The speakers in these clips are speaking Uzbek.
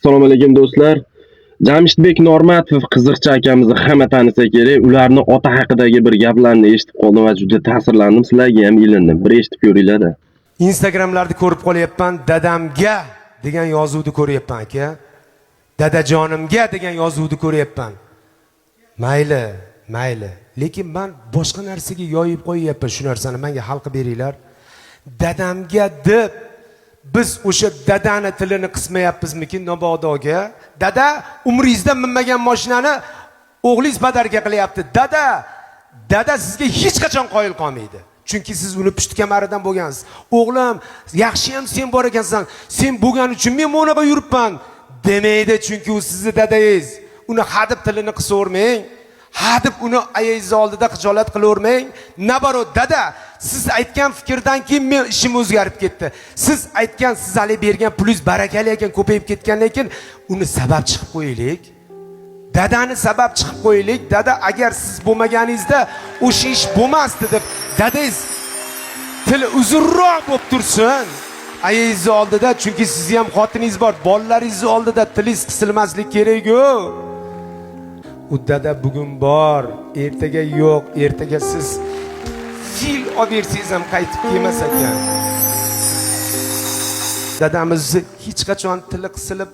Assalomu alaykum do'stlar. Jamshidbek Normatov qiziqchi akamizni hamma tanisa kerak. Ularni ota haqidagi bir gaplarni eshitib qoldim va juda ta'sirlandim. Sizlarga ham ilindim. Bir eshitib ko'ringlar-da. Instagramlarda ko'rib qolyapman, dadamga degan yozuvni ko'ryapman aka. Dadajonimga degan yozuvni ko'ryapman. Mayli. Lekin men boshqa narsaga yoyib qo'yyapman shu narsani. Menga hal qilib beringlar. Dadamga deb biz o'sha dadani tilini qismayapmizmikin Nobodoga? Dada umringizda minmagan mashinani o'g'lingiz badarga qilyapti. Dada sizga hech qachon qoyil qolmaydi. Chunki siz uni pusht kamaridan bo'lgansiz. O'g'lim, yaxshi ham sen bor ekansan. Sen bo'lgan uchun men bunaqa yuribman demaydi, chunki u sizning dadangiz. Uni hadib tilini qisavermang. Hadib uni ayingiz oldida xijolat qilavermang. Nabarot dada, siz aytgan fikrdan keyin men ishim o'zgarib ketdi. Siz aytgan, siz hali bergan pulingiz barakali ekan, ko'payib ketgandan keyin uni sabab chiqib qo'yaylik. Dadani sabab chiqib qo'yaylik. Dada, agar siz bo'lmaganingizda o'sha ish bo'lmasdi deb dadangiz tili uzunroq bo'lib tursin. Ayingiz oldida, chunki sizni ham xotiningiz bor, bolalaringiz oldida tilingiz qisilmaslik kerak-ku. U dada bugun bor, ertaga yo'q, ertaga siz fil olbersangiz ham qaytib kelmas ekan. Dadamizni hech qachon tili qisilib,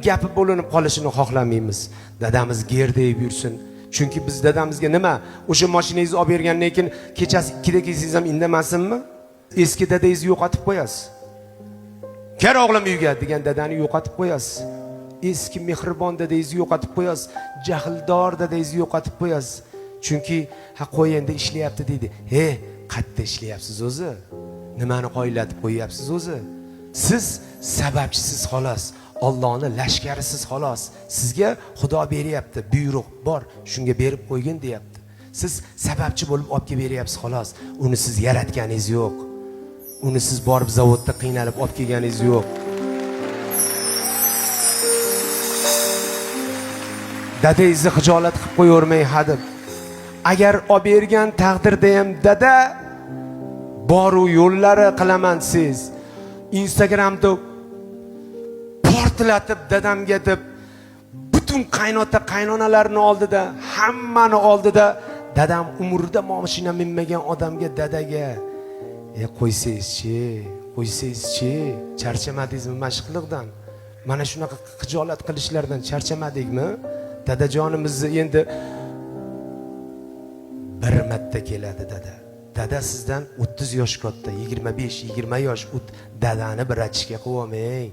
gapi bo'linib qolishini xohlamaymiz. Dadamiz gerdayib yursin. Chunki biz dadamizga nima? O'sha mashinangizni olib bergandan keyin kechasi 2 da kelsangiz ham indamasinmi? Eski dadangizni yo'qotib qo'yasiz. Kel o'g'lim uyga degan dadani yo'qotib qo'yasiz. Eski mehribon dadangizni yo'qotib qo'yasiz. Jahldor dadangizni yo'qotib qo'yasiz. Chunki qo'y endi ishlayapti deydi. Qayerda ishlayapsiz o'zi? Nimani qoyillatib qo'yyapsiz o'zi? Siz sababchisiz xolos. Allohning lashkarisiz xolos. Sizga Xudo beryapti, buyruq bor, shunga berib qo'ygin deyapti. Siz sababchi bo'lib olib kelib beryapsiz xolos. Uni siz yaratganingiz yo'q. Uni siz borib zavodda qiynalib olib kelganingiz yo'q. Dadangizni xijolat qilib qo'yavermang hadib. Agar olib bergan taqdirda ham dada boru yo'llari qilaman siz. Instagramda portlatib dadamga deb butun qaynota qaynonalarning oldida, hammani oldida dadam umrida mashina minmagan odamga dadaga qo'ysangizchi, charchamadingizmi mashqliqdan? Mana shunaqa xijolat qilishlardan charchamadingmi? Dadajonimizni endi bir marta keladi dada. Dada sizdan 30 yosh katta, 25, 20 yosh. Dadani bir achishga qilib olmang.